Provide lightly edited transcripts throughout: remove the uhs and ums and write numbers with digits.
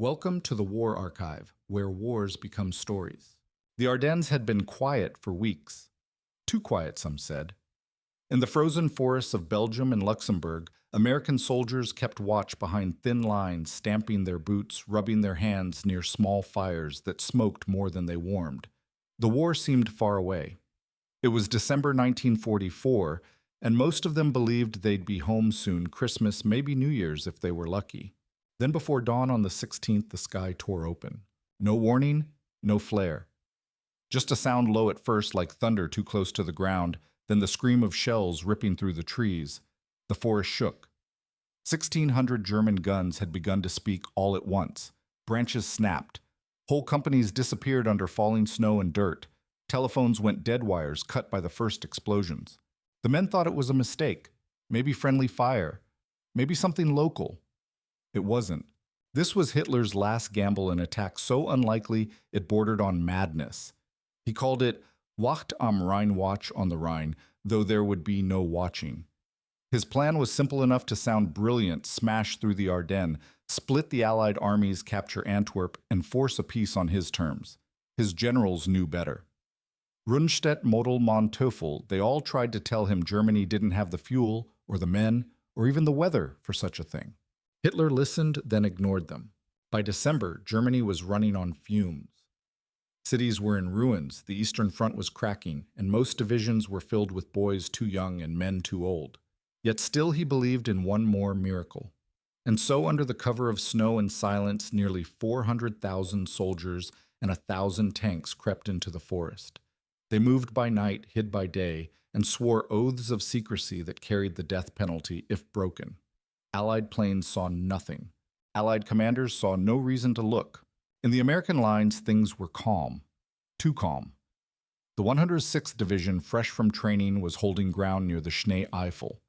Welcome to the War Archive, where wars become stories. The Ardennes had been quiet for weeks. Too quiet, some said. In the frozen forests of Belgium and Luxembourg, American soldiers kept watch behind thin lines, stamping their boots, rubbing their hands near small fires that smoked more than they warmed. The war seemed far away. It was December 1944, and most of them believed they'd be home soon, Christmas, maybe New Year's if they were lucky. Then before dawn on the 16th, the sky tore open. No warning, no flare. Just a sound low at first, like thunder too close to the ground, then the scream of shells ripping through the trees. The forest shook. 1,600 German guns had begun to speak all at once. Branches snapped. Whole companies disappeared under falling snow and dirt. Telephones went dead wires cut by the first explosions. The men thought it was a mistake. Maybe friendly fire. Maybe something local. It wasn't. This was Hitler's last gamble, an attack so unlikely it bordered on madness. He called it Wacht am Rhein, watch on the Rhine, though there would be no watching. His plan was simple enough to sound brilliant: smash through the Ardennes, split the Allied armies, capture Antwerp, and force a peace on his terms. His generals knew better. Rundstedt, Model, Manteuffel, they all tried to tell him Germany didn't have the fuel, or the men, or even the weather for such a thing. Hitler listened, then ignored them. By December, Germany was running on fumes. Cities were in ruins, the Eastern Front was cracking, and most divisions were filled with boys too young and men too old. Yet still he believed in one more miracle. And so, under the cover of snow and silence, nearly 400,000 soldiers and 1,000 tanks crept into the forest. They moved by night, hid by day, and swore oaths of secrecy that carried the death penalty if broken. Allied planes saw nothing. Allied commanders saw no reason to look. In the American lines, things were calm. Too calm. The 106th Division, fresh from training, was holding ground near the Schnee Eifel.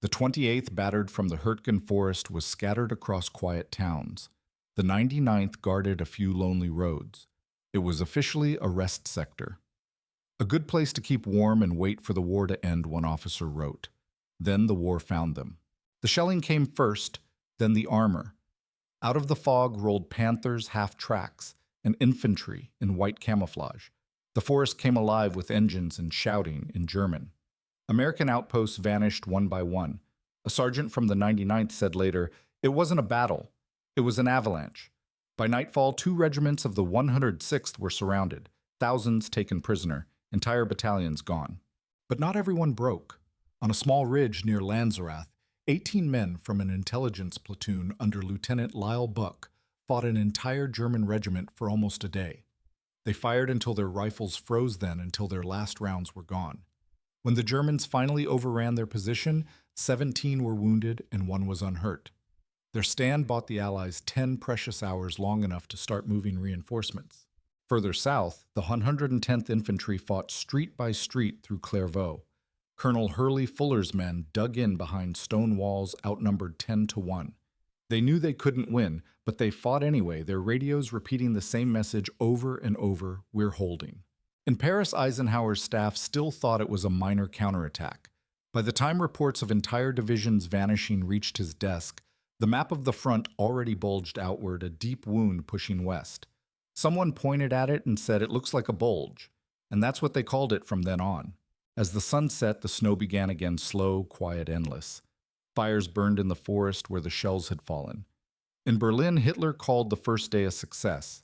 The 28th, battered from the Hürtgen forest, was scattered across quiet towns. The 99th guarded a few lonely roads. It was officially a rest sector. A good place to keep warm and wait for the war to end, one officer wrote. Then the war found them. The shelling came first, then the armor. Out of the fog rolled panthers, half-tracks, and infantry in white camouflage. The forest came alive with engines and shouting in German. American outposts vanished one by one. A sergeant from the 99th said later, "It wasn't a battle. It was an avalanche." By nightfall, 2 regiments of the 106th were surrounded, thousands taken prisoner, entire battalions gone. But not everyone broke. On a small ridge near Lanzerath, 18 men from an intelligence platoon under Lieutenant Lyle Buck fought an entire German regiment for almost a day. They fired until their rifles froze, then until their last rounds were gone. When the Germans finally overran their position, 17 were wounded and 1 was unhurt. Their stand bought the Allies 10 precious hours, long enough to start moving reinforcements. Further south, the 110th Infantry fought street by street through Clairvaux. Colonel Hurley Fuller's men dug in behind stone walls, outnumbered 10-1. They knew they couldn't win, but they fought anyway, their radios repeating the same message over and over: "We're holding." In Paris, Eisenhower's staff still thought it was a minor counterattack. By the time reports of entire divisions vanishing reached his desk, the map of the front already bulged outward, a deep wound pushing west. Someone pointed at it and said it looks like a bulge, and that's what they called it from then on. As the sun set, the snow began again, slow, quiet, endless. Fires burned in the forest where the shells had fallen. In Berlin, Hitler called the first day a success.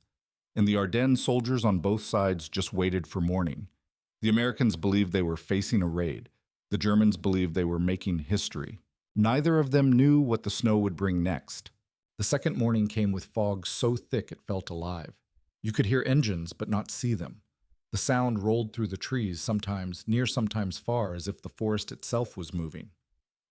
In the Ardennes, soldiers on both sides just waited for morning. The Americans believed they were facing a raid. The Germans believed they were making history. Neither of them knew what the snow would bring next. The second morning came with fog so thick it felt alive. You could hear engines but not see them. The sound rolled through the trees, sometimes near, sometimes far, as if the forest itself was moving.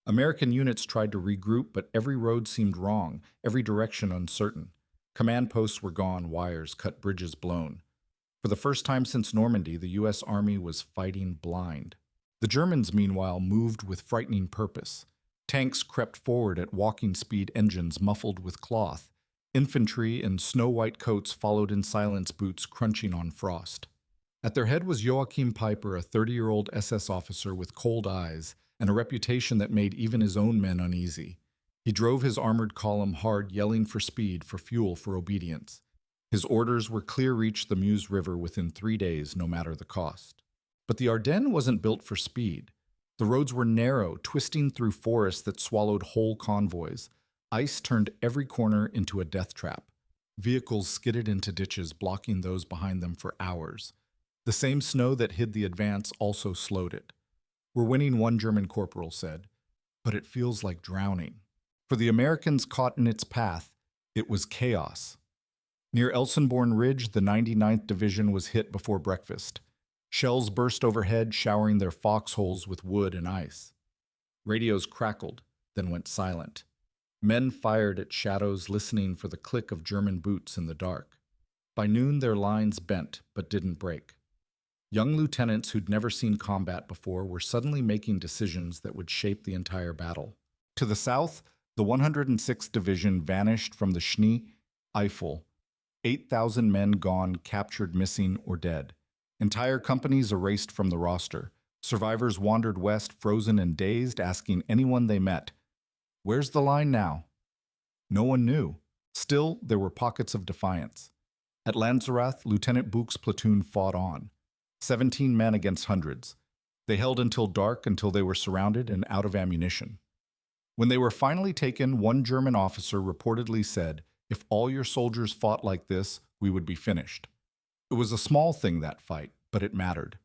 American units tried to regroup, but every road seemed wrong, every direction uncertain. Command posts were gone, wires cut, bridges blown. For the first time since Normandy, the U.S. Army was fighting blind. The Germans, meanwhile, moved with frightening purpose. Tanks crept forward at walking speed, engines muffled with cloth. Infantry in snow-white coats followed in silence, boots crunching on frost. At their head was Joachim Peiper, a 30-year-old SS officer with cold eyes and a reputation that made even his own men uneasy. He drove his armored column hard, yelling for speed, for fuel, for obedience. His orders were clear reach the Meuse River within 3 days, no matter the cost. But the Ardennes wasn't built for speed. The roads were narrow, twisting through forests that swallowed whole convoys. Ice turned every corner into a death trap. Vehicles skidded into ditches, blocking those behind them for hours. The same snow that hid the advance also slowed it. "We're winning," one German corporal said, "but it feels like drowning." For the Americans caught in its path, it was chaos. Near Elsenborn Ridge, the 99th Division was hit before breakfast. Shells burst overhead, showering their foxholes with wood and ice. Radios crackled, then went silent. Men fired at shadows, listening for the click of German boots in the dark. By noon, their lines bent, but didn't break. Young lieutenants who'd never seen combat before were suddenly making decisions that would shape the entire battle. To the south, the 106th Division vanished from the Schnee, Eifel. 8,000 men gone, captured, missing, or dead. Entire companies erased from the roster. Survivors wandered west, frozen and dazed, asking anyone they met, "Where's the line now?" No one knew. Still, there were pockets of defiance. At Lanzerath, Lieutenant Buch's platoon fought on. 17 men against hundreds. They held until dark, until they were surrounded and out of ammunition. When they were finally taken, one German officer reportedly said, "If all your soldiers fought like this, we would be finished." It was a small thing, that fight, but it mattered.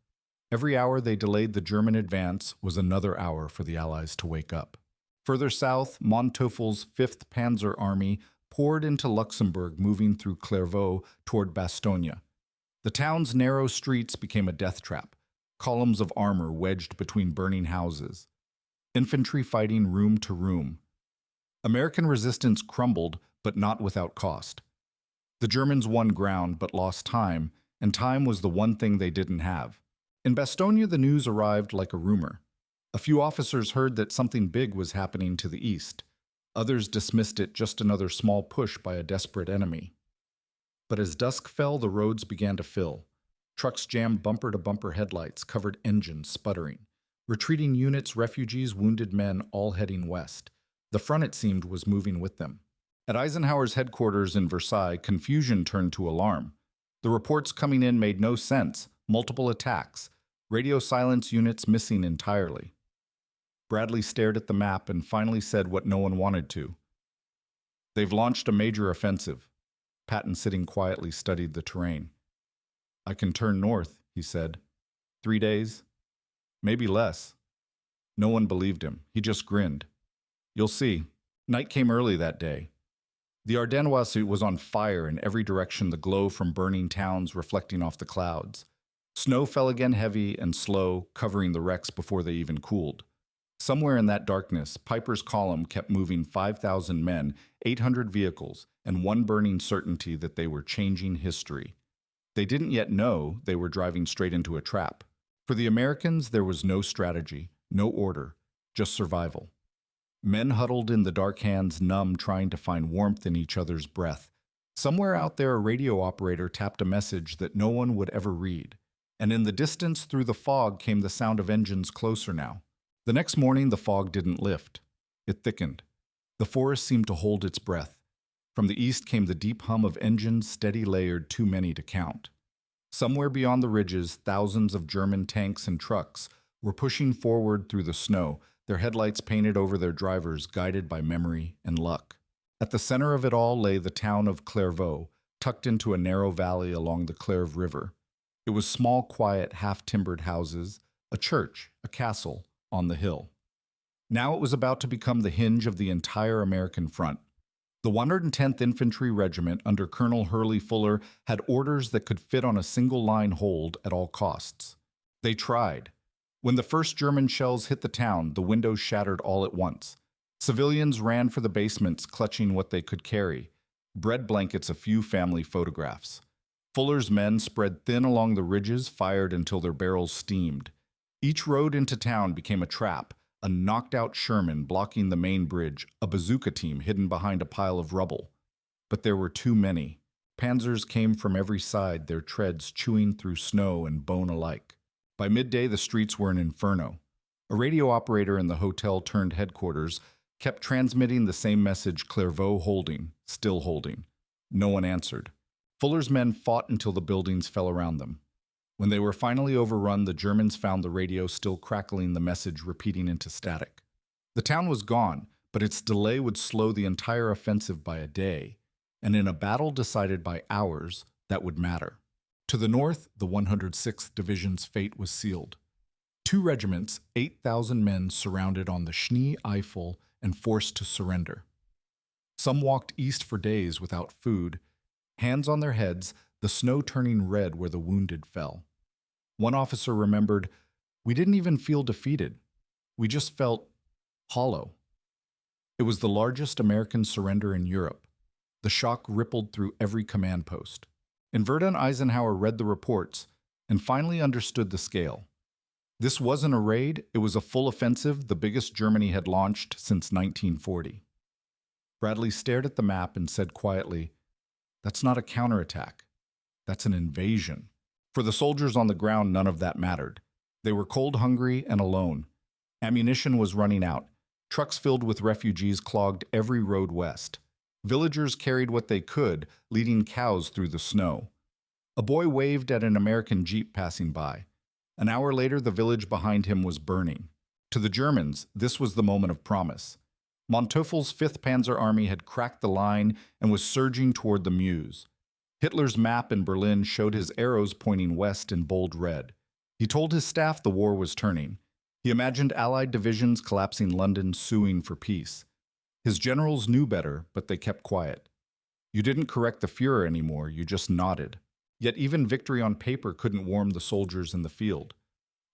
Every hour they delayed the German advance was another hour for the Allies to wake up. Further south, Monteufel's 5th Panzer Army poured into Luxembourg, moving through Clairvaux toward Bastogne. The town's narrow streets became a death trap, columns of armor wedged between burning houses. Infantry fighting room to room. American resistance crumbled, but not without cost. The Germans won ground but lost time, and time was the one thing they didn't have. In Bastogne, the news arrived like a rumor. A few officers heard that something big was happening to the east. Others dismissed it, just another small push by a desperate enemy. But as dusk fell, the roads began to fill. Trucks jammed bumper-to-bumper headlights, covered engines, sputtering. Retreating units, refugees, wounded men, all heading west. The front, it seemed, was moving with them. At Eisenhower's headquarters in Versailles, confusion turned to alarm. The reports coming in made no sense. Multiple attacks. Radio silence units missing entirely. Bradley stared at the map and finally said what no one wanted to. "They've launched a major offensive." Patton, sitting quietly, studied the terrain. "I can turn north," he said. 3 days? Maybe less." No one believed him. He just grinned. "You'll see." Night came early that day. The Ardennes was on fire in every direction, the glow from burning towns reflecting off the clouds. Snow fell again, heavy and slow, covering the wrecks before they even cooled. Somewhere in that darkness, Piper's column kept moving 5,000 men, 800 vehicles, and one burning certainty that they were changing history. They didn't yet know they were driving straight into a trap. For the Americans, there was no strategy, no order, just survival. Men huddled in the dark, hands numb, trying to find warmth in each other's breath. Somewhere out there, a radio operator tapped a message that no one would ever read. And in the distance, through the fog, came the sound of engines closer now. The next morning, the fog didn't lift. It thickened. The forest seemed to hold its breath. From the east came the deep hum of engines, steady, layered, too many to count. Somewhere beyond the ridges, thousands of German tanks and trucks were pushing forward through the snow, their headlights painted over their drivers, guided by memory and luck. At the center of it all lay the town of Clairvaux, tucked into a narrow valley along the Clairve River. It was small, quiet, half-timbered houses, a church, a castle, on the hill. Now it was about to become the hinge of the entire American front. The 110th Infantry Regiment under Colonel Hurley Fuller had orders that could fit on a single line hold at all costs. They tried. When the first German shells hit the town, the windows shattered all at once. Civilians ran for the basements, clutching what they could carry. Bread blankets, a few family photographs. Fuller's men, spread thin along the ridges, fired until their barrels steamed. Each road into town became a trap, a knocked-out Sherman blocking the main bridge, a bazooka team hidden behind a pile of rubble. But there were too many. Panzers came from every side, their treads chewing through snow and bone alike. By midday, the streets were an inferno. A radio operator in the hotel turned headquarters kept transmitting the same message, Clairvaux holding, still holding. No one answered. Fuller's men fought until the buildings fell around them. When they were finally overrun, the Germans found the radio still crackling, the message repeating into static. The town was gone, but its delay would slow the entire offensive by a day, and in a battle decided by hours, that would matter. To the north, the 106th Division's fate was sealed. 2 regiments, 8,000 men surrounded on the Schnee Eifel and forced to surrender. Some walked east for days without food, hands on their heads, the snow turning red where the wounded fell. One officer remembered, "We didn't even feel defeated. We just felt hollow." It was the largest American surrender in Europe. The shock rippled through every command post. In Verdun, Eisenhower read the reports and finally understood the scale. This wasn't a raid, it was a full offensive, the biggest Germany had launched since 1940. Bradley stared at the map and said quietly, "That's not a counterattack. That's an invasion." For the soldiers on the ground, none of that mattered. They were cold, hungry, and alone. Ammunition was running out. Trucks filled with refugees clogged every road west. Villagers carried what they could, leading cows through the snow. A boy waved at an American jeep passing by. An hour later, the village behind him was burning. To the Germans, this was the moment of promise. Monteufel's 5th Panzer Army had cracked the line and was surging toward the Meuse. Hitler's map in Berlin showed his arrows pointing west in bold red. He told his staff the war was turning. He imagined Allied divisions collapsing London, suing for peace. His generals knew better, but they kept quiet. You didn't correct the Führer anymore, you just nodded. Yet even victory on paper couldn't warm the soldiers in the field.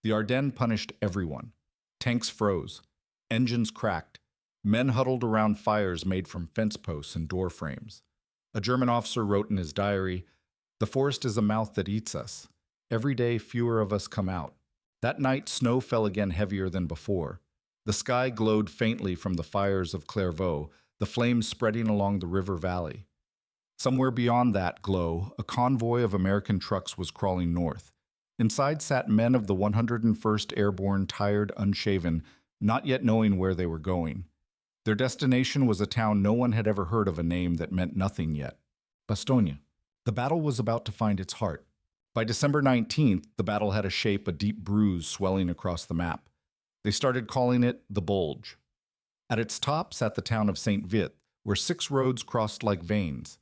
The Ardennes punished everyone. Tanks froze. Engines cracked. Men huddled around fires made from fence posts and door frames. A German officer wrote in his diary, "The forest is a mouth that eats us. Every day fewer of us come out." That night, snow fell again heavier than before. The sky glowed faintly from the fires of Clairvaux, the flames spreading along the river valley. Somewhere beyond that glow, a convoy of American trucks was crawling north. Inside sat men of the 101st Airborne, tired, unshaven, not yet knowing where they were going. Their destination was a town no one had ever heard of, a name that meant nothing yet. Bastogne. The battle was about to find its heart. By December 19th, the battle had a shape, a deep bruise swelling across the map. They started calling it the Bulge. At its top sat the town of St. Vith, where 6 roads crossed like veins.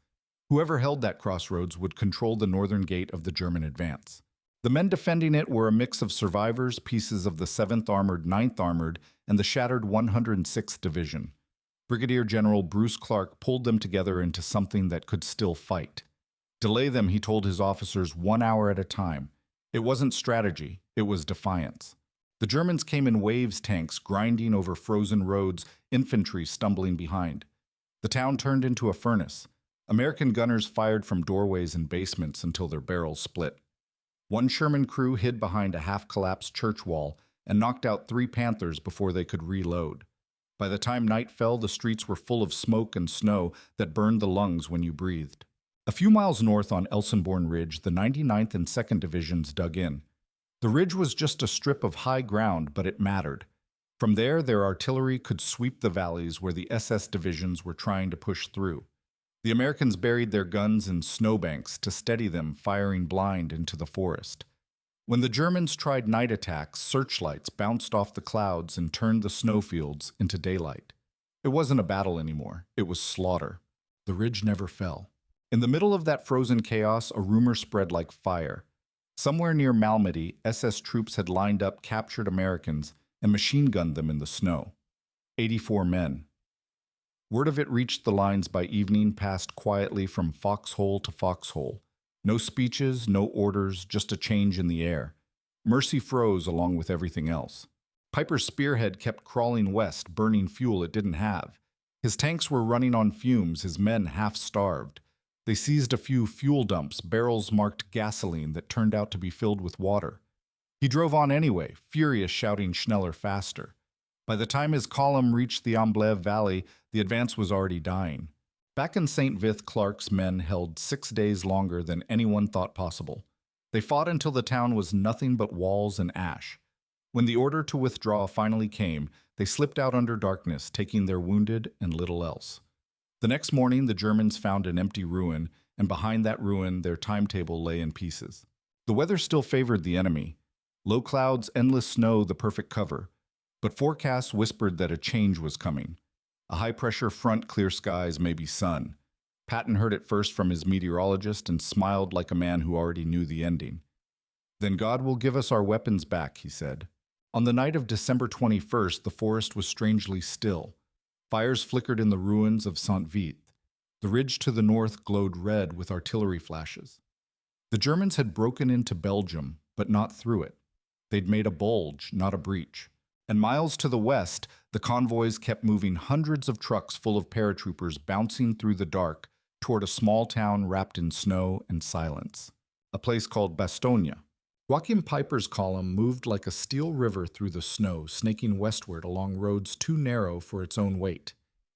Whoever held that crossroads would control the northern gate of the German advance. The men defending it were a mix of survivors, pieces of the 7th Armored, 9th Armored, and the shattered 106th Division. Brigadier General Bruce Clark pulled them together into something that could still fight. Delay them, he told his officers, 1 hour at a time. It wasn't strategy, it was defiance. The Germans came in waves, tanks grinding over frozen roads, infantry stumbling behind. The town turned into a furnace. American gunners fired from doorways and basements until their barrels split. One Sherman crew hid behind a half-collapsed church wall and knocked out 3 Panthers before they could reload. By the time night fell, the streets were full of smoke and snow that burned the lungs when you breathed. A few miles north on Elsenborn Ridge, the 99th and 2nd Divisions dug in. The ridge was just a strip of high ground, but it mattered. From there, their artillery could sweep the valleys where the SS divisions were trying to push through. The Americans buried their guns in snowbanks to steady them, firing blind into the forest. When the Germans tried night attacks, searchlights bounced off the clouds and turned the snowfields into daylight. It wasn't a battle anymore, it was slaughter. The ridge never fell. In the middle of that frozen chaos, a rumor spread like fire. Somewhere near Malmedy, SS troops had lined up captured Americans and machine-gunned them in the snow. 84 men. Word of it reached the lines by evening, passed quietly from foxhole to foxhole. No speeches, no orders, just a change in the air. Mercy froze along with everything else. Piper's spearhead kept crawling west, burning fuel it didn't have. His tanks were running on fumes, his men half-starved. They seized a few fuel dumps, barrels marked gasoline that turned out to be filled with water. He drove on anyway, furious, shouting Schneller faster. By the time his column reached the Amblève Valley, the advance was already dying. Back in St. Vith, Clark's men held 6 days longer than anyone thought possible. They fought until the town was nothing but walls and ash. When the order to withdraw finally came, they slipped out under darkness, taking their wounded and little else. The next morning, the Germans found an empty ruin, and behind that ruin, their timetable lay in pieces. The weather still favored the enemy. Low clouds, endless snow, the perfect cover. But forecasts whispered that a change was coming. A high-pressure front, clear skies, maybe sun. Patton heard it first from his meteorologist and smiled like a man who already knew the ending. "Then God will give us our weapons back," he said. On the night of December 21st, the forest was strangely still. Fires flickered in the ruins of Saint-Vith. The ridge to the north glowed red with artillery flashes. The Germans had broken into Belgium, but not through it. They'd made a bulge, not a breach. And miles to the west, the convoys kept moving, hundreds of trucks full of paratroopers bouncing through the dark toward a small town wrapped in snow and silence, a place called Bastogne. Joachim Peiper's column moved like a steel river through the snow, snaking westward along roads too narrow for its own weight.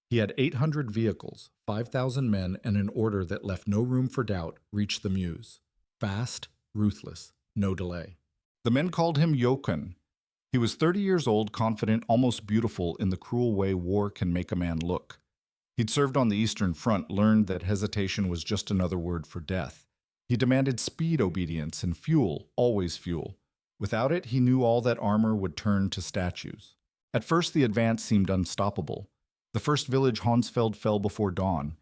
He had 800 vehicles, 5,000 men, and an order that left no room for doubt reached the Meuse. Fast, ruthless, no delay. The men called him Jochen. He was 30 years old, confident, almost beautiful in the cruel way war can make a man look. He'd served on the Eastern Front, learned that hesitation was just another word for death. He demanded speed, obedience, and fuel, always fuel. Without it, he knew all that armor would turn to statues. At first, the advance seemed unstoppable. The first village, Honsfeld, fell before dawn.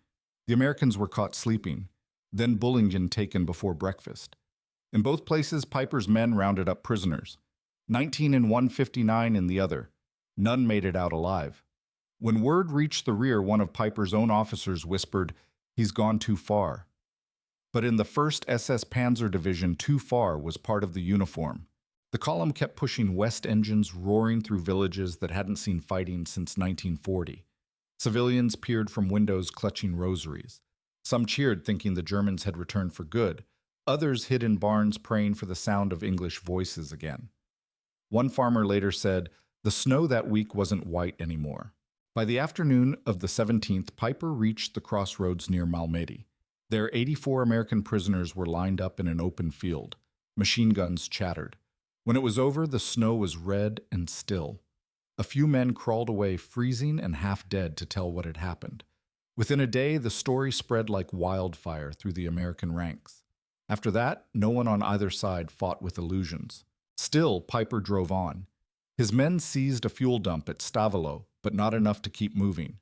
The Americans were caught sleeping. Then Bullingen taken before breakfast. In both places, Peiper's men rounded up prisoners. 19 in one, 59 in the other. None made it out alive. When word reached the rear, one of Peiper's own officers whispered, "He's gone too far." But in the 1st SS Panzer Division, too far was part of the uniform. The column kept pushing west, engines roaring through villages that hadn't seen fighting since 1940. Civilians peered from windows clutching rosaries. Some cheered, thinking the Germans had returned for good. Others hid in barns praying for the sound of English voices again. One farmer later said, "The snow that week wasn't white anymore." By the afternoon of the 17th, Peiper reached the crossroads near Malmedy. There, 84 American prisoners were lined up in an open field. Machine guns chattered. When it was over, the snow was red and still. A few men crawled away, freezing and half dead, to tell what had happened. Within a day, the story spread like wildfire through the American ranks. After that, no one on either side fought with illusions. Still, Peiper drove on. His men seized a fuel dump at Stavelo, but not enough to keep moving.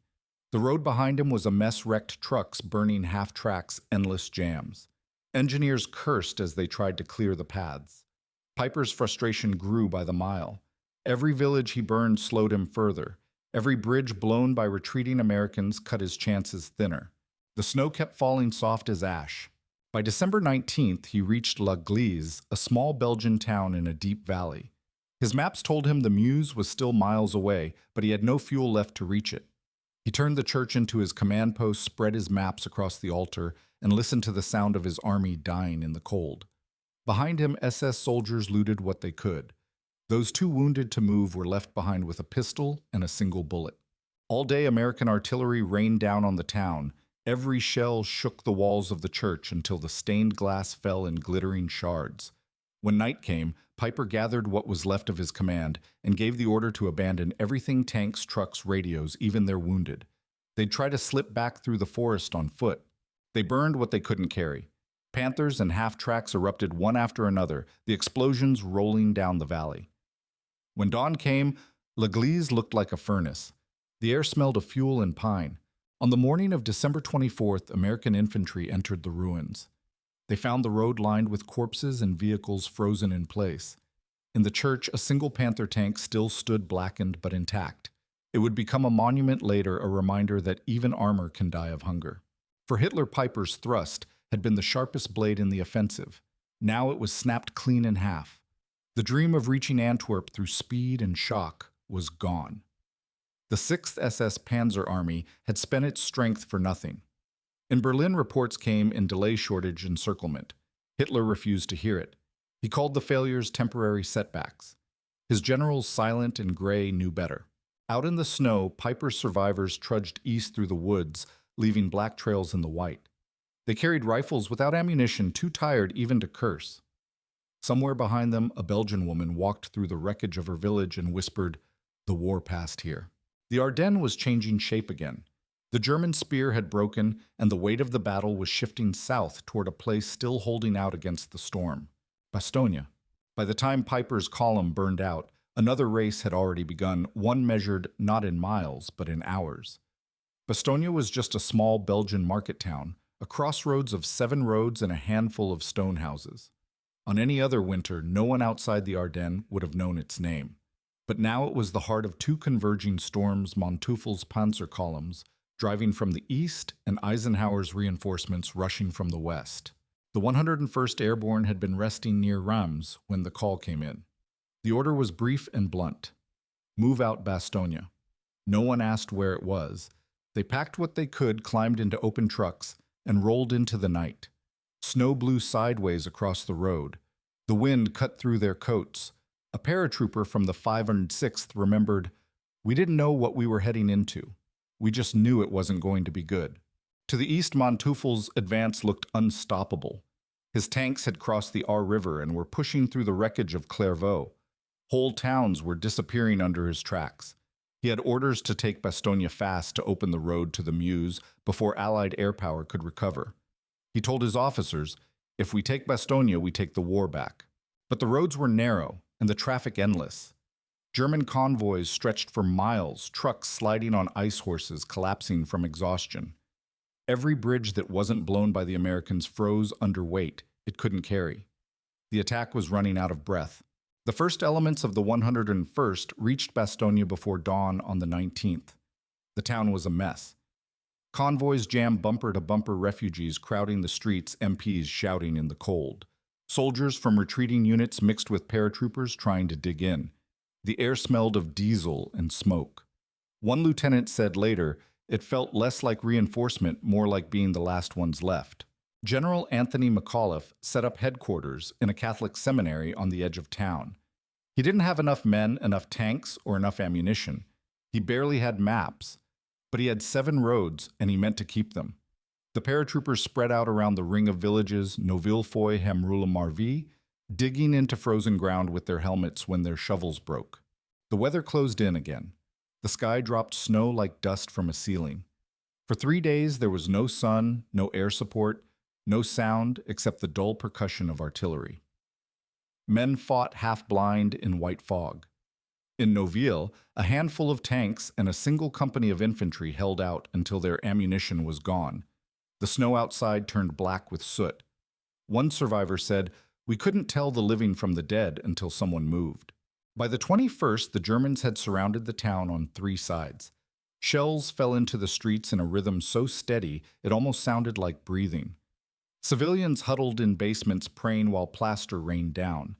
The road behind him was a mess, wrecked trucks burning half tracks, endless jams. Engineers cursed as they tried to clear the paths. Peiper's frustration grew by the mile. Every village he burned slowed him further. Every bridge blown by retreating Americans cut his chances thinner. The snow kept falling soft as ash. By December 19th, he reached La Glise, a small Belgian town in a deep valley. His maps told him the Meuse was still miles away, but he had no fuel left to reach it. He turned the church into his command post, spread his maps across the altar, and listened to the sound of his army dying in the cold. Behind him, SS soldiers looted what they could. Those too wounded to move were left behind with a pistol and a single bullet. All day, American artillery rained down on the town. Every shell shook the walls of the church until the stained glass fell in glittering shards. When night came, Peiper gathered what was left of his command and gave the order to abandon everything: tanks, trucks, radios, even their wounded. They'd try to slip back through the forest on foot. They burned what they couldn't carry. Panthers and half-tracks erupted one after another, the explosions rolling down the valley. When dawn came, La Glise looked like a furnace. The air smelled of fuel and pine. On the morning of December 24th, American infantry entered the ruins. They found the road lined with corpses and vehicles frozen in place. In the church, a single Panther tank still stood, blackened but intact. It would become a monument later, a reminder that even armor can die of hunger. For Hitler, Peiper's thrust had been the sharpest blade in the offensive. Now it was snapped clean in half. The dream of reaching Antwerp through speed and shock was gone. The 6th SS Panzer Army had spent its strength for nothing. In Berlin, reports came in delay, shortage, encirclement. Hitler refused to hear it. He called the failures temporary setbacks. His generals, silent and gray, knew better. Out in the snow, Peiper's survivors trudged east through the woods, leaving black trails in the white. They carried rifles without ammunition, too tired even to curse. Somewhere behind them, a Belgian woman walked through the wreckage of her village and whispered, The war passed here. The Ardennes was changing shape again. The German spear had broken, and the weight of the battle was shifting south toward a place still holding out against the storm. Bastogne. By the time Piper's column burned out, another race had already begun, one measured not in miles, but in hours. Bastogne was just a small Belgian market town, a crossroads of 7 roads and a handful of stone houses. On any other winter, no one outside the Ardennes would have known its name. But now it was the heart of 2 converging storms, Monteufel's panzer columns, driving from the east, and Eisenhower's reinforcements rushing from the west. The 101st Airborne had been resting near Reims when the call came in. The order was brief and blunt. Move out Bastogne. No one asked where it was. They packed what they could, climbed into open trucks, and rolled into the night. Snow blew sideways across the road. The wind cut through their coats. A paratrooper from the 506th remembered, "We didn't know what we were heading into. We just knew it wasn't going to be good." To the east, Monteufel's advance looked unstoppable. His tanks had crossed the Aar River and were pushing through the wreckage of Clairvaux. Whole towns were disappearing under his tracks. He had orders to take Bastogne fast to open the road to the Meuse before Allied air power could recover. He told his officers, "If we take Bastogne, we take the war back." But the roads were narrow and the traffic endless. German convoys stretched for miles, trucks sliding on ice horses collapsing from exhaustion. Every bridge that wasn't blown by the Americans froze under weight it couldn't carry. The attack was running out of breath. The first elements of the 101st reached Bastogne before dawn on the 19th. The town was a mess. Convoys jammed bumper-to-bumper, refugees crowding the streets, MPs shouting in the cold. Soldiers from retreating units mixed with paratroopers trying to dig in. The air smelled of diesel and smoke. One lieutenant said later, "It felt less like reinforcement, more like being the last ones left." General Anthony McAuliffe set up headquarters in a Catholic seminary on the edge of town. He didn't have enough men, enough tanks, or enough ammunition. He barely had maps, but he had 7 roads, and he meant to keep them. The paratroopers spread out around the ring of villages, Novillefoy, Hemrula-Marvy, digging into frozen ground with their helmets when their shovels broke. The weather closed in again. The sky dropped snow like dust from a ceiling. For 3 days there was no sun, no air support, no sound except the dull percussion of artillery. Men fought half-blind in white fog. In Noville, a handful of tanks and a single company of infantry held out until their ammunition was gone. The snow outside turned black with soot. One survivor said, "We couldn't tell the living from the dead until someone moved." By the 21st, the Germans had surrounded the town on 3 sides. Shells fell into the streets in a rhythm so steady it almost sounded like breathing. Civilians huddled in basements praying while plaster rained down.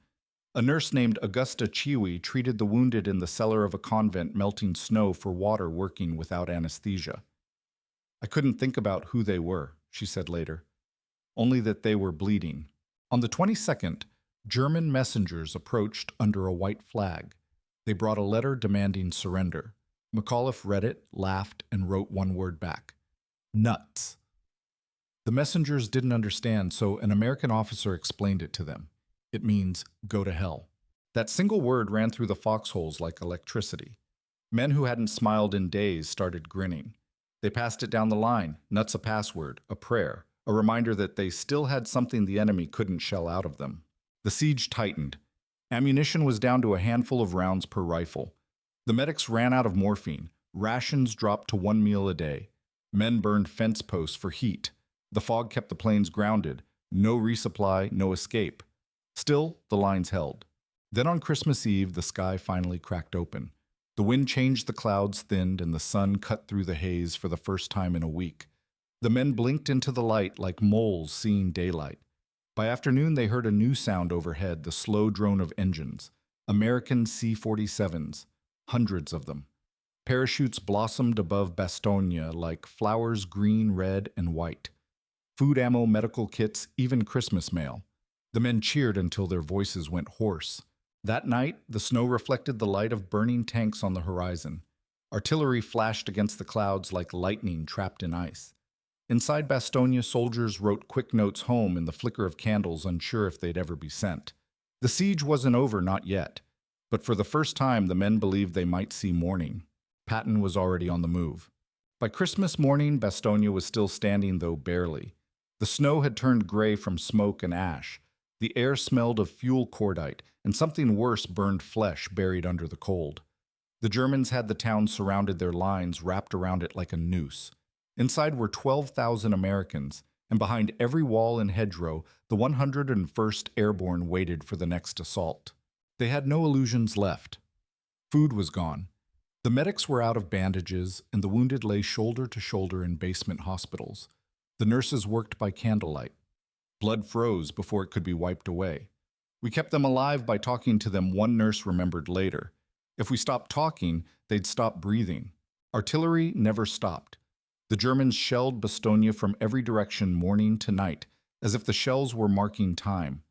A nurse named Augusta Chiwi treated the wounded in the cellar of a convent, melting snow for water, working without anesthesia. "I couldn't think about who they were," she said later, "only that they were bleeding." On the 22nd, German messengers approached under a white flag. They brought a letter demanding surrender. McAuliffe read it, laughed, and wrote one word back: "Nuts." The messengers didn't understand, so an American officer explained it to them. It means, "Go to hell." That single word ran through the foxholes like electricity. Men who hadn't smiled in days started grinning. They passed it down the line. Nuts a password, a prayer, a reminder that they still had something the enemy couldn't shell out of them. The siege tightened. Ammunition was down to a handful of rounds per rifle. The medics ran out of morphine. Rations dropped to 1 meal a day. Men burned fence posts for heat. The fog kept the planes grounded. No resupply, no escape. Still, the lines held. Then on Christmas Eve, the sky finally cracked open. The wind changed, the clouds thinned, and the sun cut through the haze for the first time in a week. The men blinked into the light like moles seeing daylight. By afternoon, they heard a new sound overhead, the slow drone of engines. American C-47s, hundreds of them. Parachutes blossomed above Bastogne like flowers, green, red, and white. Food ammo, medical kits, even Christmas mail. The men cheered until their voices went hoarse. That night, the snow reflected the light of burning tanks on the horizon. Artillery flashed against the clouds like lightning trapped in ice. Inside Bastogne, soldiers wrote quick notes home in the flicker of candles, unsure if they'd ever be sent. The siege wasn't over, not yet. But for the first time, the men believed they might see morning. Patton was already on the move. By Christmas morning, Bastogne was still standing, though barely. The snow had turned gray from smoke and ash. The air smelled of fuel cordite, and something worse burned flesh buried under the cold. The Germans had the town surrounded, their lines wrapped around it like a noose. Inside were 12,000 Americans, and behind every wall and hedgerow, the 101st Airborne waited for the next assault. They had no illusions left. Food was gone. The medics were out of bandages, and the wounded lay shoulder to shoulder in basement hospitals. The nurses worked by candlelight. Blood froze before it could be wiped away. We kept them alive by talking to them, one nurse remembered later. If we stopped talking, they'd stop breathing. Artillery never stopped. The Germans shelled Bastogne from every direction morning to night, as if the shells were marking time.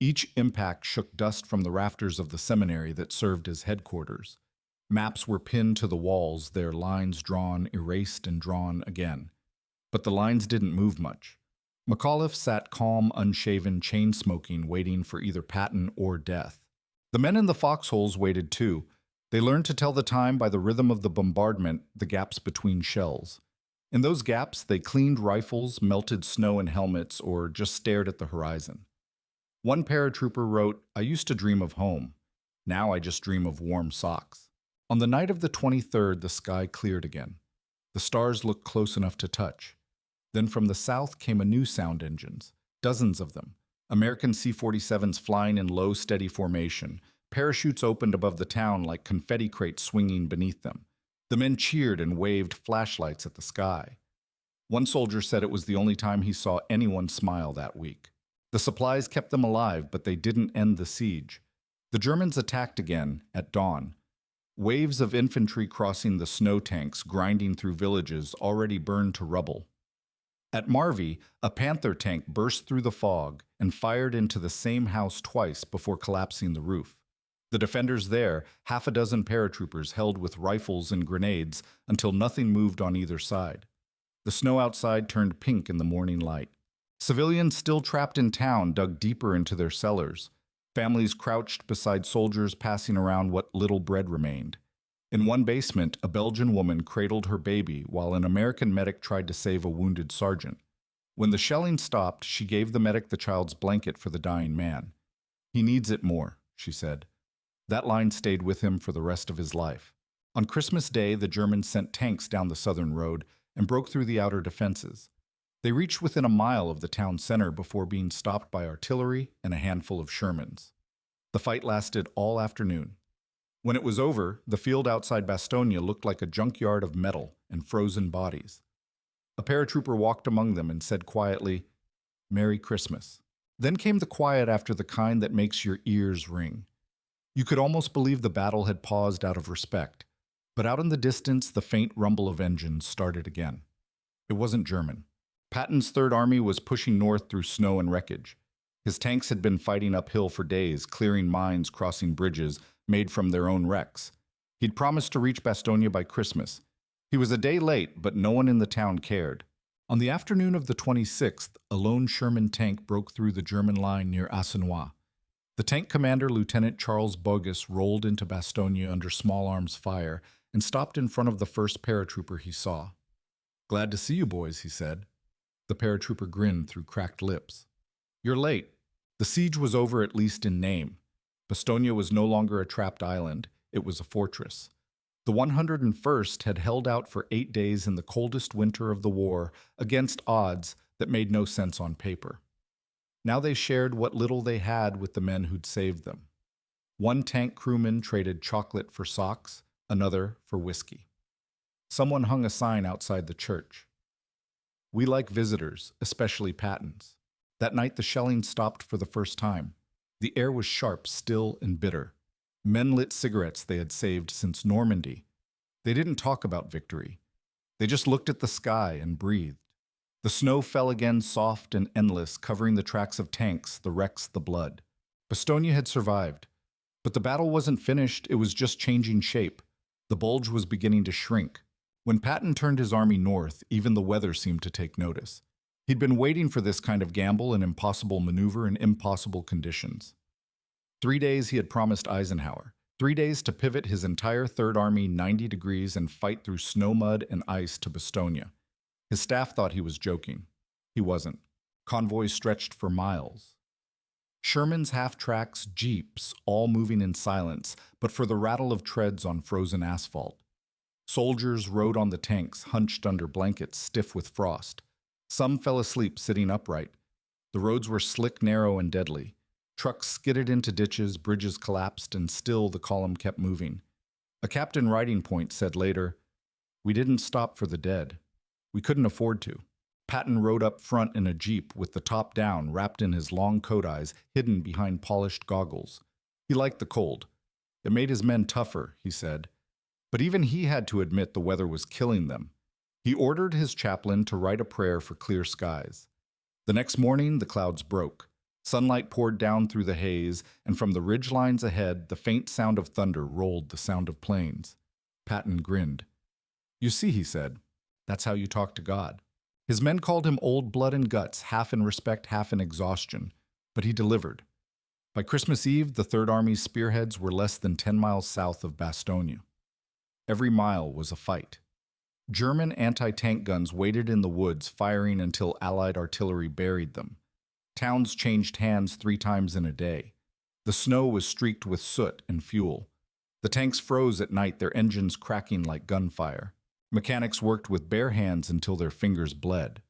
Each impact shook dust from the rafters of the seminary that served as headquarters. Maps were pinned to the walls, their lines drawn, erased, and drawn again. But the lines didn't move much. McAuliffe sat calm, unshaven, chain-smoking, waiting for either Patton or death. The men in the foxholes waited too. They learned to tell the time by the rhythm of the bombardment, the gaps between shells. In those gaps, they cleaned rifles, melted snow in helmets, or just stared at the horizon. One paratrooper wrote, "I used to dream of home. Now I just dream of warm socks." On the night of the 23rd, the sky cleared again. The stars looked close enough to touch. Then from the south came a new sound engines, dozens of them. American C-47s flying in low, steady formation. Parachutes opened above the town like confetti crates swinging beneath them. The men cheered and waved flashlights at the sky. One soldier said it was the only time he saw anyone smile that week. The supplies kept them alive, but they didn't end the siege. The Germans attacked again at dawn. Waves of infantry crossing the snow tanks, grinding through villages already burned to rubble. At Marvy, a Panther tank burst through the fog and fired into the same house twice before collapsing the roof. The defenders there, half a dozen paratroopers, held with rifles and grenades until nothing moved on either side. The snow outside turned pink in the morning light. Civilians still trapped in town dug deeper into their cellars. Families crouched beside soldiers passing around what little bread remained. In one basement, a Belgian woman cradled her baby while an American medic tried to save a wounded sergeant. When the shelling stopped, she gave the medic the child's blanket for the dying man. "He needs it more," she said. That line stayed with him for the rest of his life. On Christmas Day, the Germans sent tanks down the southern road and broke through the outer defenses. They reached within a mile of the town center before being stopped by artillery and a handful of Shermans. The fight lasted all afternoon. When it was over, the field outside Bastogne looked like a junkyard of metal and frozen bodies. A paratrooper walked among them and said quietly, "Merry Christmas." Then came the quiet after the kind that makes your ears ring. You could almost believe the battle had paused out of respect, but out in the distance, the faint rumble of engines started again. It wasn't German. Patton's Third Army was pushing north through snow and wreckage. His tanks had been fighting uphill for days, clearing mines, crossing bridges made from their own wrecks. He'd promised to reach Bastogne by Christmas. He was a day late, but no one in the town cared. On the afternoon of the 26th, a lone Sherman tank broke through the German line near Ardennes. The tank commander, Lieutenant Charles Bulge, rolled into Bastogne under small arms fire and stopped in front of the first paratrooper he saw. "Glad to see you boys," he said. The paratrooper grinned through cracked lips. "You're late." The siege was over, at least in name. Bastogne was no longer a trapped island, it was a fortress. The 101st had held out for 8 days in the coldest winter of the war against odds that made no sense on paper. Now they shared what little they had with the men who'd saved them. One tank crewman traded chocolate for socks, another for whiskey. Someone hung a sign outside the church. "We like visitors, especially Pattons." That night the shelling stopped for the first time. The air was sharp, still, and bitter. Men lit cigarettes they had saved since Normandy. They didn't talk about victory. They just looked at the sky and breathed. The snow fell again, soft and endless, covering the tracks of tanks, the wrecks, the blood. Bastogne had survived. But the battle wasn't finished, it was just changing shape. The Bulge was beginning to shrink. When Patton turned his army north, even the weather seemed to take notice. He'd been waiting for this kind of gamble, an impossible maneuver in impossible conditions. 3 days he had promised Eisenhower. 3 days to pivot his entire Third Army 90 degrees and fight through snow, mud, and ice to Bastogne. His staff thought he was joking. He wasn't. Convoys stretched for miles. Sherman's half-tracks, jeeps, all moving in silence, but for the rattle of treads on frozen asphalt. Soldiers rode on the tanks, hunched under blankets, stiff with frost. Some fell asleep sitting upright. The roads were slick, narrow, and deadly. Trucks skidded into ditches, bridges collapsed, and still the column kept moving. A captain riding point said later, "We didn't stop for the dead. We couldn't afford to." Patton rode up front in a jeep with the top down, wrapped in his long coat eyes, hidden behind polished goggles. He liked the cold. It made his men tougher, he said. But even he had to admit the weather was killing them. He ordered his chaplain to write a prayer for clear skies. The next morning, the clouds broke. Sunlight poured down through the haze, and from the ridgelines ahead, the faint sound of thunder rolled the sound of planes. Patton grinned. "You see," he said, "that's how you talk to God." His men called him old blood and guts, half in respect, half in exhaustion, but he delivered. By Christmas Eve, the Third Army's spearheads were less than 10 miles south of Bastogne. Every mile was a fight. German anti-tank guns waited in the woods, firing until Allied artillery buried them. Towns changed hands 3 times in a day. The snow was streaked with soot and fuel. The tanks froze at night, their engines cracking like gunfire. Mechanics worked with bare hands until their fingers bled.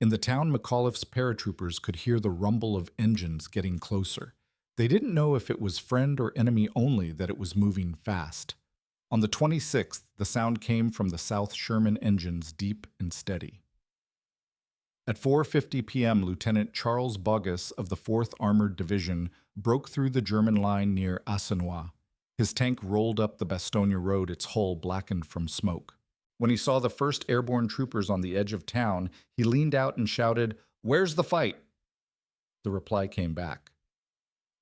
In the town, McAuliffe's paratroopers could hear the rumble of engines getting closer. They didn't know if it was friend or enemy only that it was moving fast. On the 26th, the sound came from the South Sherman engines, deep and steady. At 4:50 p.m., Lieutenant Charles Bulge of the 4th Armored Division broke through the German line near Ardennes. His tank rolled up the Bastogne road, its hull blackened from smoke. When he saw the first airborne troopers on the edge of town, he leaned out and shouted, "Where's the fight?" The reply came back,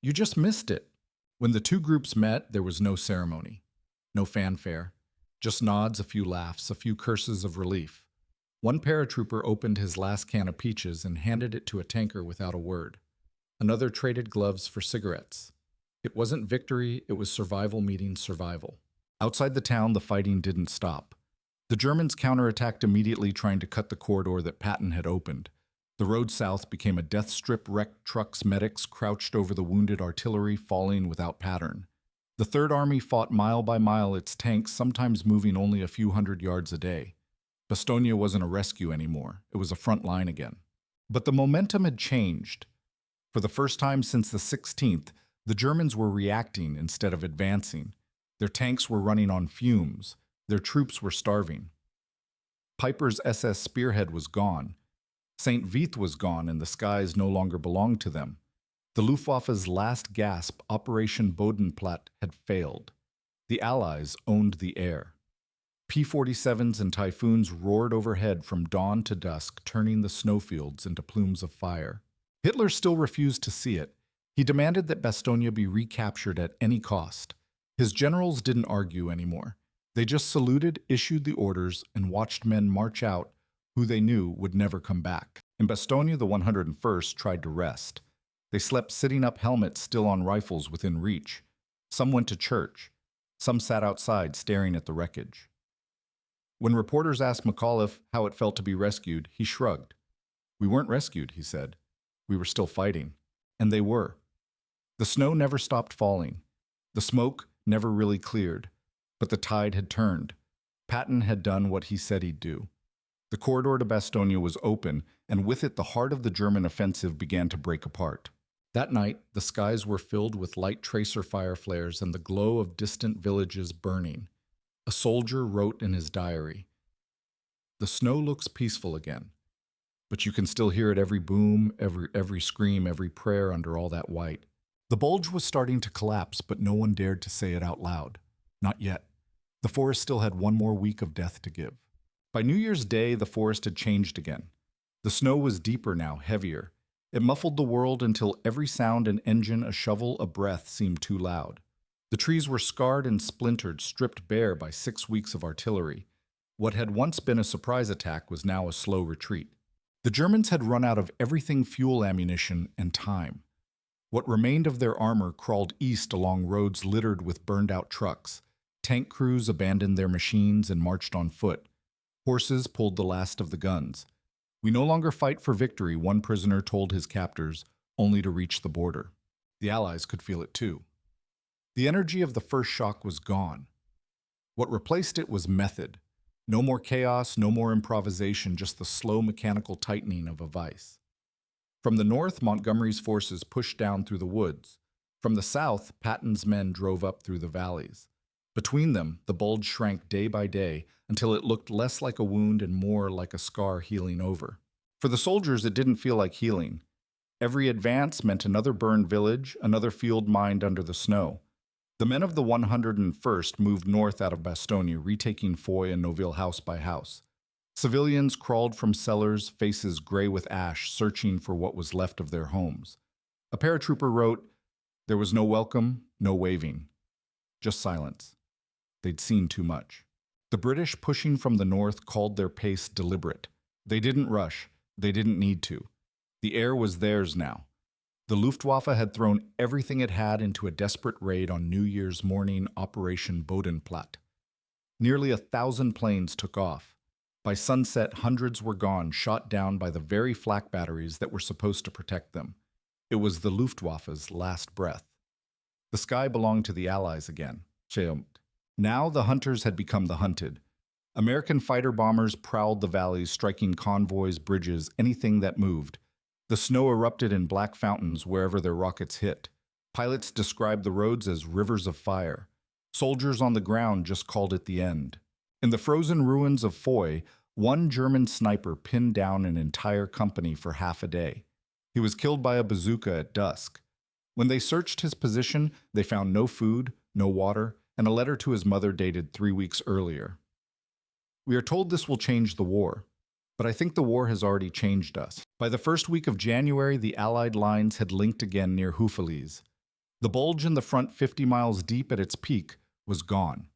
"You just missed it." When the two groups met, there was no ceremony, no fanfare, just nods, a few laughs, a few curses of relief. One paratrooper opened his last can of peaches and handed it to a tanker without a word. Another traded gloves for cigarettes. It wasn't victory, it was survival meeting survival. Outside the town, the fighting didn't stop. The Germans counterattacked immediately, trying to cut the corridor that Patton had opened. The road south became a death strip, wrecked trucks, medics crouched over the wounded artillery, falling without pattern. The Third Army fought mile by mile, its tanks sometimes moving only a few hundred yards a day. Bastogne wasn't a rescue anymore, it was a front line again. But the momentum had changed. For the first time since the 16th, the Germans were reacting instead of advancing. Their tanks were running on fumes. Their troops were starving. Piper's SS Spearhead was gone. St. Vith was gone, and the skies no longer belonged to them. The Luftwaffe's last gasp, Operation Bodenplatte, had failed. The Allies owned the air. P-47s and Typhoons roared overhead from dawn to dusk, turning the snowfields into plumes of fire. Hitler still refused to see it. He demanded that Bastogne be recaptured at any cost. His generals didn't argue anymore. They just saluted, issued the orders, and watched men march out who they knew would never come back. In Bastogne, the 101st tried to rest. They slept sitting up, helmets still on rifles within reach. Some went to church. Some sat outside staring at the wreckage. When reporters asked McAuliffe how it felt to be rescued, he shrugged. "We weren't rescued," he said. "We were still fighting." And they were. The snow never stopped falling. The smoke never really cleared. But the tide had turned. Patton had done what he said he'd do. The corridor to Bastogne was open, and with it the heart of the German offensive began to break apart. That night, the skies were filled with light tracer fire flares and the glow of distant villages burning. A soldier wrote in his diary, "The snow looks peaceful again, but you can still hear it, every boom, every scream, every prayer under all that white." The Bulge was starting to collapse, but no one dared to say it out loud. Not yet. The forest still had one more week of death to give. By New Year's Day, the forest had changed again. The snow was deeper now, heavier. It muffled the world until every sound and engine, a shovel, a breath seemed too loud. The trees were scarred and splintered, stripped bare by 6 weeks of artillery. What had once been a surprise attack was now a slow retreat. The Germans had run out of everything, fuel, ammunition, and time. What remained of their armor crawled east along roads littered with burned-out trucks. Tank crews abandoned their machines and marched on foot. Horses pulled the last of the guns. "We no longer fight for victory," one prisoner told his captors, only to reach the border. The Allies could feel it too. The energy of the first shock was gone. What replaced it was method. No more chaos, no more improvisation, just the slow mechanical tightening of a vise. From the north, Montgomery's forces pushed down through the woods. From the south, Patton's men drove up through the valleys. Between them, the Bulge shrank day by day until it looked less like a wound and more like a scar healing over. For the soldiers, it didn't feel like healing. Every advance meant another burned village, another field mined under the snow. The men of the 101st moved north out of Bastogne, retaking Foy and Noville house by house. Civilians crawled from cellars, faces gray with ash, searching for what was left of their homes. A paratrooper wrote, "There was no welcome, no waving. Just silence." They'd seen too much. The British pushing from the north called their pace deliberate. They didn't rush. They didn't need to. The air was theirs now. The Luftwaffe had thrown everything it had into a desperate raid on New Year's morning, Operation Bodenplatte. Nearly 1,000 planes took off. By sunset, hundreds were gone, shot down by the very flak batteries that were supposed to protect them. It was the Luftwaffe's last breath. The sky belonged to the Allies again. Now the hunters had become the hunted. American fighter bombers prowled the valleys, striking convoys, bridges, anything that moved. The snow erupted in black fountains wherever their rockets hit. Pilots described the roads as rivers of fire. Soldiers on the ground just called it the end. In the frozen ruins of Foy, one German sniper pinned down an entire company for half a day. He was killed by a bazooka at dusk. When they searched his position, they found no food, no water, and a letter to his mother dated 3 weeks earlier. We are told this will change the war, but I think the war has already changed us. By the first week of January, the Allied lines had linked again near Houffalize. The Bulge in the front, 50 miles deep at its peak, was gone.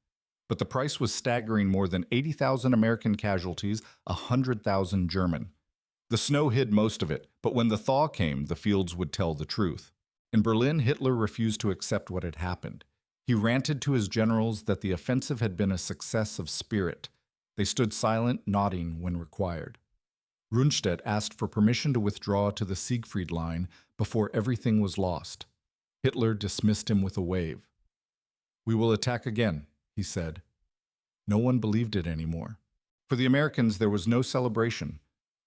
But the price was staggering: more than 80,000 American casualties, 100,000 German. The snow hid most of it, but when the thaw came, the fields would tell the truth. In Berlin, Hitler refused to accept what had happened. He ranted to his generals that the offensive had been a success of spirit. They stood silent, nodding when required. Rundstedt asked for permission to withdraw to the Siegfried Line before everything was lost. Hitler dismissed him with a wave. "We will attack again," he said. No one believed it anymore. For the Americans, there was no celebration,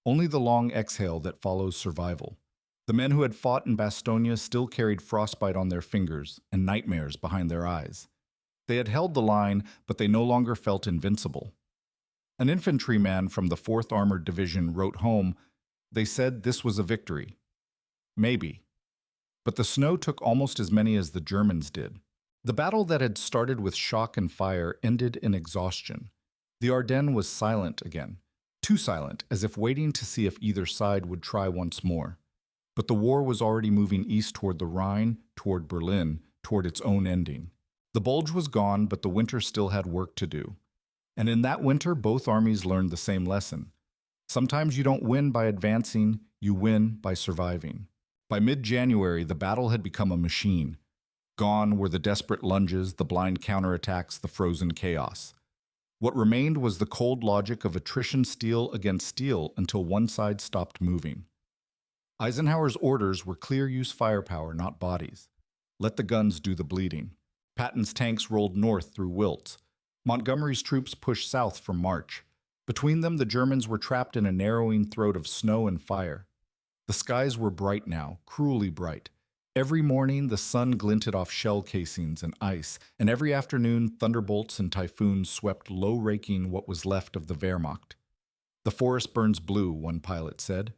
only the long exhale that follows survival. The men who had fought in Bastogne still carried frostbite on their fingers and nightmares behind their eyes. They had held the line, but they no longer felt invincible. An infantryman from the 4th Armored Division wrote home, "They said this was a victory." Maybe. But the snow took almost as many as the Germans did. The battle that had started with shock and fire ended in exhaustion. The Ardennes was silent again, too silent, as if waiting to see if either side would try once more. But the war was already moving east toward the Rhine, toward Berlin, toward its own ending. The Bulge was gone, but the winter still had work to do. And in that winter, both armies learned the same lesson. Sometimes you don't win by advancing, you win by surviving. By mid-January, the battle had become a machine. Gone were the desperate lunges, the blind counterattacks, the frozen chaos. What remained was the cold logic of attrition, steel against steel, until one side stopped moving. Eisenhower's orders were clear-use firepower, not bodies. Let the guns do the bleeding. Patton's tanks rolled north through Wiltz. Montgomery's troops pushed south from March. Between them, the Germans were trapped in a narrowing throat of snow and fire. The skies were bright now, cruelly bright. Every morning, the sun glinted off shell casings and ice, and every afternoon, thunderbolts and typhoons swept low-raking what was left of the Wehrmacht. "The forest burns blue," one pilot said.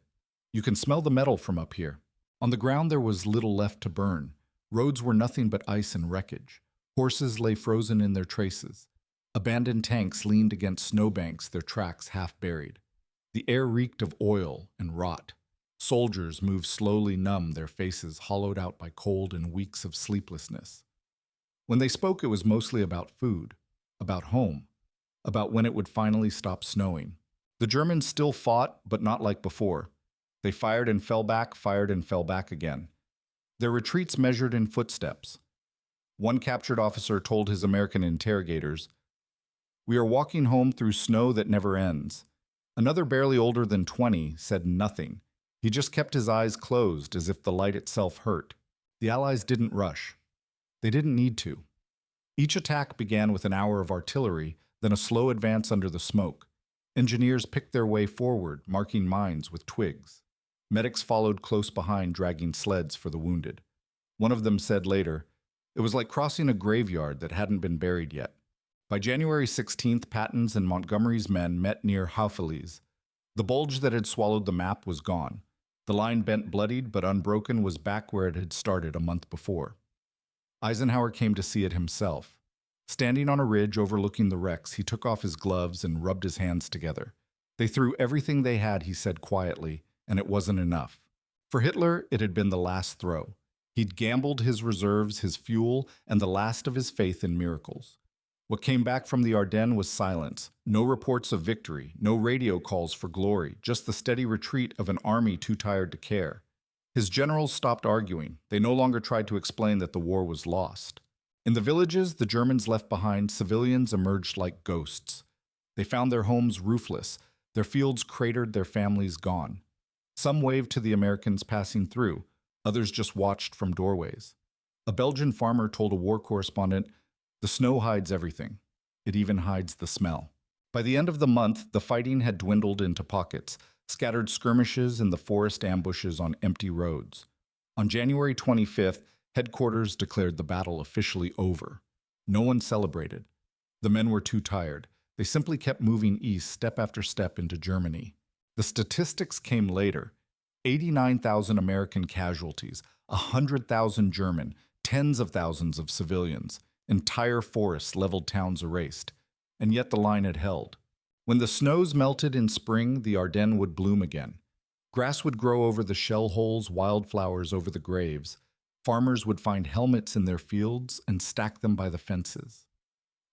"You can smell the metal from up here." On the ground, there was little left to burn. Roads were nothing but ice and wreckage. Horses lay frozen in their traces. Abandoned tanks leaned against snowbanks, their tracks half buried. The air reeked of oil and rot. Soldiers moved slowly, numb, their faces hollowed out by cold and weeks of sleeplessness. When they spoke, it was mostly about food, about home, about when it would finally stop snowing. The Germans still fought, but not like before. They fired and fell back again. Their retreats measured in footsteps. One captured officer told his American interrogators, "We are walking home through snow that never ends." Another, barely older than 20, said nothing. He just kept his eyes closed as if the light itself hurt. The Allies didn't rush. They didn't need to. Each attack began with an hour of artillery, then a slow advance under the smoke. Engineers picked their way forward, marking mines with twigs. Medics followed close behind, dragging sleds for the wounded. One of them said later, "It was like crossing a graveyard that hadn't been buried yet." By January 16th, Patton's and Montgomery's men met near Houffalize. The bulge that had swallowed the map was gone. The line, bent bloodied but unbroken, was back where it had started a month before. Eisenhower came to see it himself. Standing on a ridge overlooking the wrecks, he took off his gloves and rubbed his hands together. They threw everything they had, he said quietly, and it wasn't enough. For Hitler, it had been the last throw. He'd gambled his reserves, his fuel, and the last of his faith in miracles. What came back from the Ardennes was silence. No reports of victory, no radio calls for glory, just the steady retreat of an army too tired to care. His generals stopped arguing. They no longer tried to explain that the war was lost. In the villages the Germans left behind, civilians emerged like ghosts. They found their homes roofless, their fields cratered, their families gone. Some waved to the Americans passing through, others just watched from doorways. A Belgian farmer told a war correspondent, "The snow hides everything. It even hides the smell." By the end of the month, the fighting had dwindled into pockets, scattered skirmishes in the forest ambushes on empty roads. On January 25th, headquarters declared the battle officially over. No one celebrated. The men were too tired. They simply kept moving east, step after step, into Germany. The statistics came later. 89,000 American casualties, 100,000 German, tens of thousands of civilians. Entire forests, leveled towns erased. And yet the line had held. When the snows melted in spring, the Ardennes would bloom again. Grass would grow over the shell holes, wildflowers over the graves. Farmers would find helmets in their fields and stack them by the fences.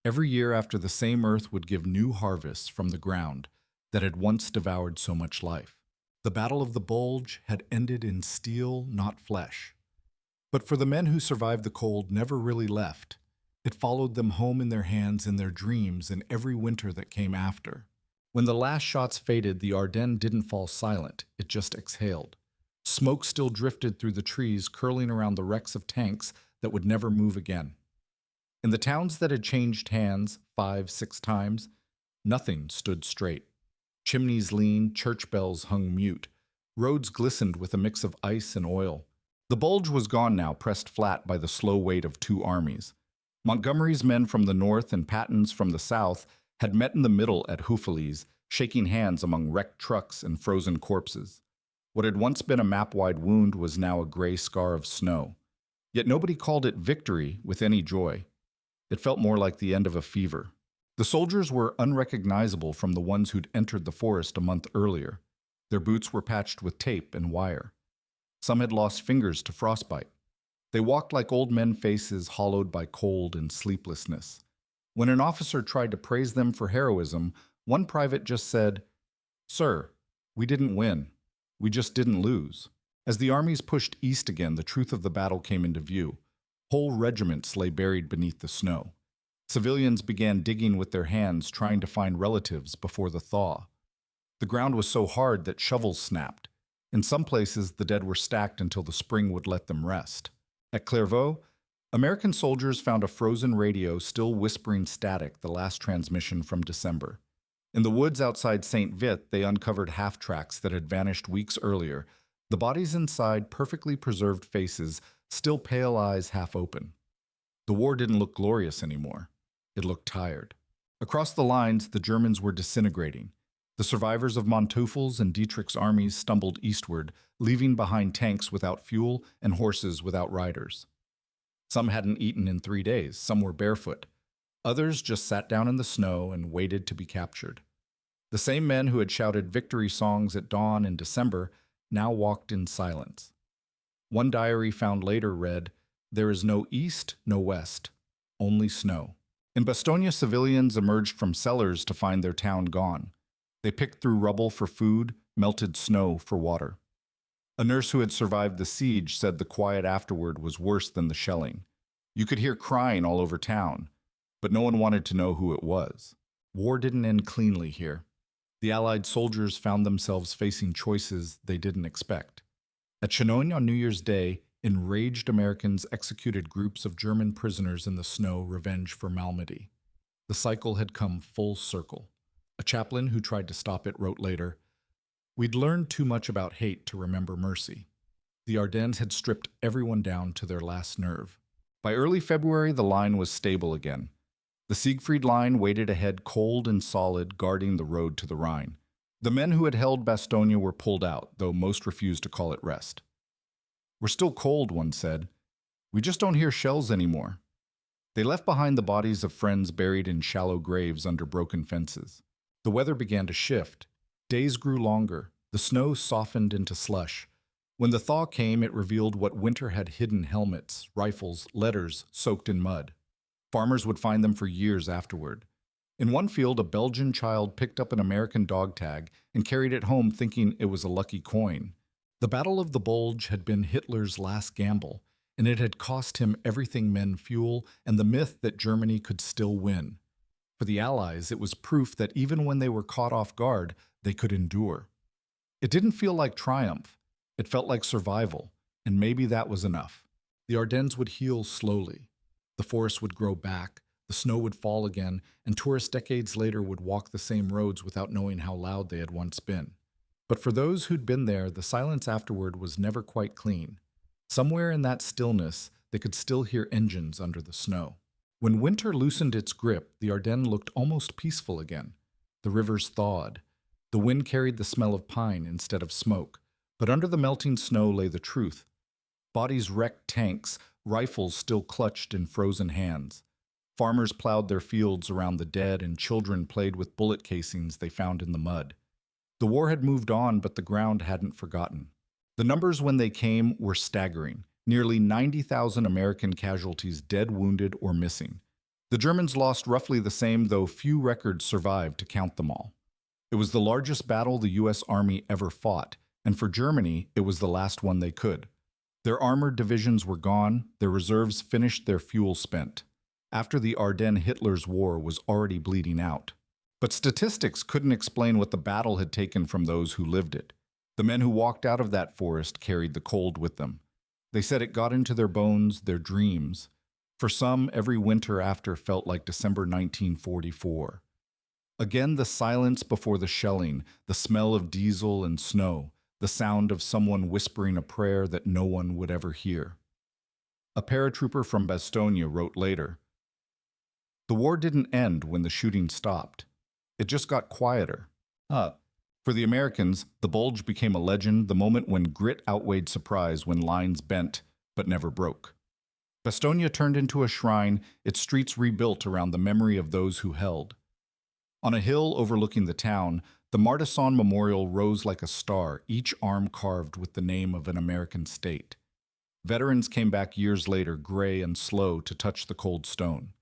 Every year after, the same earth would give new harvests from the ground that had once devoured so much life. The Battle of the Bulge had ended in steel, not flesh. But for the men who survived the cold, never really left. It followed them home in their hands, in their dreams, in every winter that came after. When the last shots faded, the Ardennes didn't fall silent, it just exhaled. Smoke still drifted through the trees, curling around the wrecks of tanks that would never move again. In the towns that had changed hands 5, 6 times, nothing stood straight. Chimneys leaned, church bells hung mute. Roads glistened with a mix of ice and oil. The Bulge was gone now, pressed flat by the slow weight of 2 armies. Montgomery's men from the north and Patton's from the south had met in the middle at Houffalize, shaking hands among wrecked trucks and frozen corpses. What had once been a map-wide wound was now a gray scar of snow. Yet nobody called it victory with any joy. It felt more like the end of a fever. The soldiers were unrecognizable from the ones who'd entered the forest a month earlier. Their boots were patched with tape and wire. Some had lost fingers to frostbite. They walked like old men, faces hollowed by cold and sleeplessness. When an officer tried to praise them for heroism, one private just said, "Sir, we didn't win. We just didn't lose." As the armies pushed east again, the truth of the battle came into view. Whole regiments lay buried beneath the snow. Civilians began digging with their hands, trying to find relatives before the thaw. The ground was so hard that shovels snapped. In some places, the dead were stacked until the spring would let them rest. At Clairvaux, American soldiers found a frozen radio still whispering static, the last transmission from December. In the woods outside St. Vith, they uncovered half-tracks that had vanished weeks earlier, the bodies inside perfectly preserved faces, still pale eyes half open. The war didn't look glorious anymore. It looked tired. Across the lines, the Germans were disintegrating. The survivors of Monteuffel's and Dietrich's armies stumbled eastward, leaving behind tanks without fuel and horses without riders. Some hadn't eaten in 3 days, some were barefoot. Others just sat down in the snow and waited to be captured. The same men who had shouted victory songs at dawn in December now walked in silence. One diary found later read, "There is no east, no west, only snow." In Bastogne, civilians emerged from cellars to find their town gone. They picked through rubble for food, melted snow for water. A nurse who had survived the siege said the quiet afterward was worse than the shelling. You could hear crying all over town, but no one wanted to know who it was. War didn't end cleanly here. The Allied soldiers found themselves facing choices they didn't expect. At Chenogne on New Year's Day, enraged Americans executed groups of German prisoners in the snow, revenge for Malmedy. The cycle had come full circle. A chaplain who tried to stop it wrote later, "We'd learned too much about hate to remember mercy." The Ardennes had stripped everyone down to their last nerve. By early February, the line was stable again. The Siegfried Line waited ahead cold and solid, guarding the road to the Rhine. The men who had held Bastogne were pulled out, though most refused to call it rest. "We're still cold," one said. "We just don't hear shells anymore." They left behind the bodies of friends buried in shallow graves under broken fences. The weather began to shift. Days grew longer. The snow softened into slush. When the thaw came, it revealed what winter had hidden: helmets, rifles, letters soaked in mud. Farmers would find them for years afterward. In one field, a Belgian child picked up an American dog tag and carried it home thinking it was a lucky coin. The Battle of the Bulge had been Hitler's last gamble, and it had cost him everything: men, fuel, and the myth that Germany could still win. For the Allies, it was proof that even when they were caught off guard, they could endure. It didn't feel like triumph. It felt like survival, and maybe that was enough. The Ardennes would heal slowly. The forests would grow back, the snow would fall again, and tourists decades later would walk the same roads without knowing how loud they had once been. But for those who'd been there, the silence afterward was never quite clean. Somewhere in that stillness, they could still hear engines under the snow. When winter loosened its grip, the Ardennes looked almost peaceful again. The rivers thawed. The wind carried the smell of pine instead of smoke. But under the melting snow lay the truth. Bodies wrecked tanks, rifles still clutched in frozen hands. Farmers plowed their fields around the dead, and children played with bullet casings they found in the mud. The war had moved on, but the ground hadn't forgotten. The numbers when they came were staggering. Nearly 90,000 American casualties, dead, wounded, or missing. The Germans lost roughly the same, though few records survived to count them all. It was the largest battle the U.S. Army ever fought, and for Germany, it was the last one they could. Their armored divisions were gone, their reserves finished, their fuel spent. After the Ardennes, Hitler's war was already bleeding out. But statistics couldn't explain what the battle had taken from those who lived it. The men who walked out of that forest carried the cold with them. They said it got into their bones, their dreams. For some, every winter after felt like December 1944. Again, the silence before the shelling, the smell of diesel and snow, the sound of someone whispering a prayer that no one would ever hear. A paratrooper from Bastogne wrote later, "The war didn't end when the shooting stopped. It just got quieter." For the Americans, the Bulge became a legend, the moment when grit outweighed surprise, when lines bent but never broke. Bastogne turned into a shrine, its streets rebuilt around the memory of those who held. On a hill overlooking the town, the Martisson Memorial rose like a star, each arm carved with the name of an American state. Veterans came back years later, gray and slow, to touch the cold stone.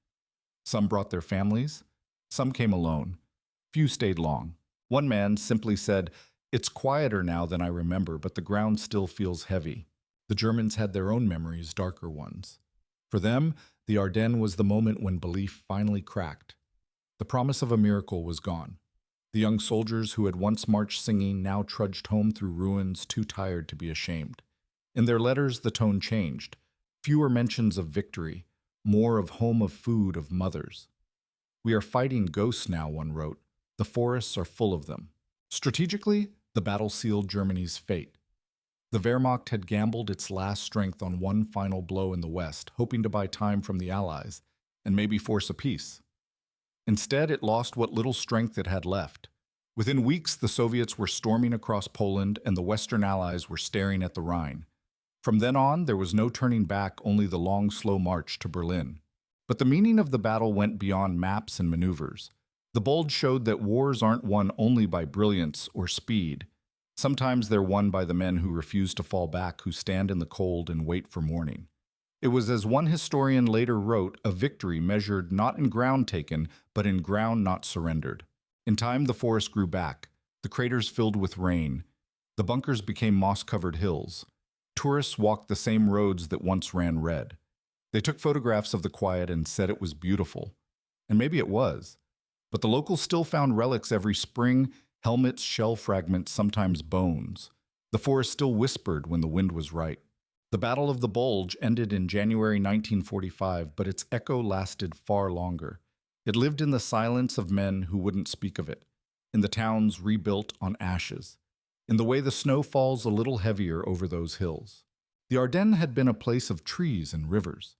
Some brought their families, some came alone. Few stayed long. One man simply said, "It's quieter now than I remember, but the ground still feels heavy." The Germans had their own memories, darker ones. For them, the Ardennes was the moment when belief finally cracked. The promise of a miracle was gone. The young soldiers who had once marched singing now trudged home through ruins, too tired to be ashamed. In their letters, the tone changed. Fewer mentions of victory, more of home, of food, of mothers. "We are fighting ghosts now," one wrote. "The forests are full of them." Strategically, the battle sealed Germany's fate. The Wehrmacht had gambled its last strength on one final blow in the West, hoping to buy time from the Allies and maybe force a peace. Instead, it lost what little strength it had left. Within weeks, the Soviets were storming across Poland, and the Western Allies were staring at the Rhine. From then on, there was no turning back, only the long, slow march to Berlin. But the meaning of the battle went beyond maps and maneuvers. The Bulge showed that wars aren't won only by brilliance or speed. Sometimes they're won by the men who refuse to fall back, who stand in the cold and wait for morning. It was, as one historian later wrote, a victory measured not in ground taken, but in ground not surrendered. In time, the forest grew back, the craters filled with rain. The bunkers became moss-covered hills. Tourists walked the same roads that once ran red. They took photographs of the quiet and said it was beautiful. And maybe it was. But the locals still found relics every spring: helmets, shell fragments, sometimes bones. The forest still whispered when the wind was right. The Battle of the Bulge ended in January 1945, but its echo lasted far longer. It lived in the silence of men who wouldn't speak of it, in the towns rebuilt on ashes, in the way the snow falls a little heavier over those hills. The Ardennes had been a place of trees and rivers.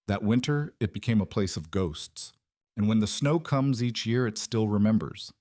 That winter, it became a place of ghosts. And when the snow comes each year, it still remembers.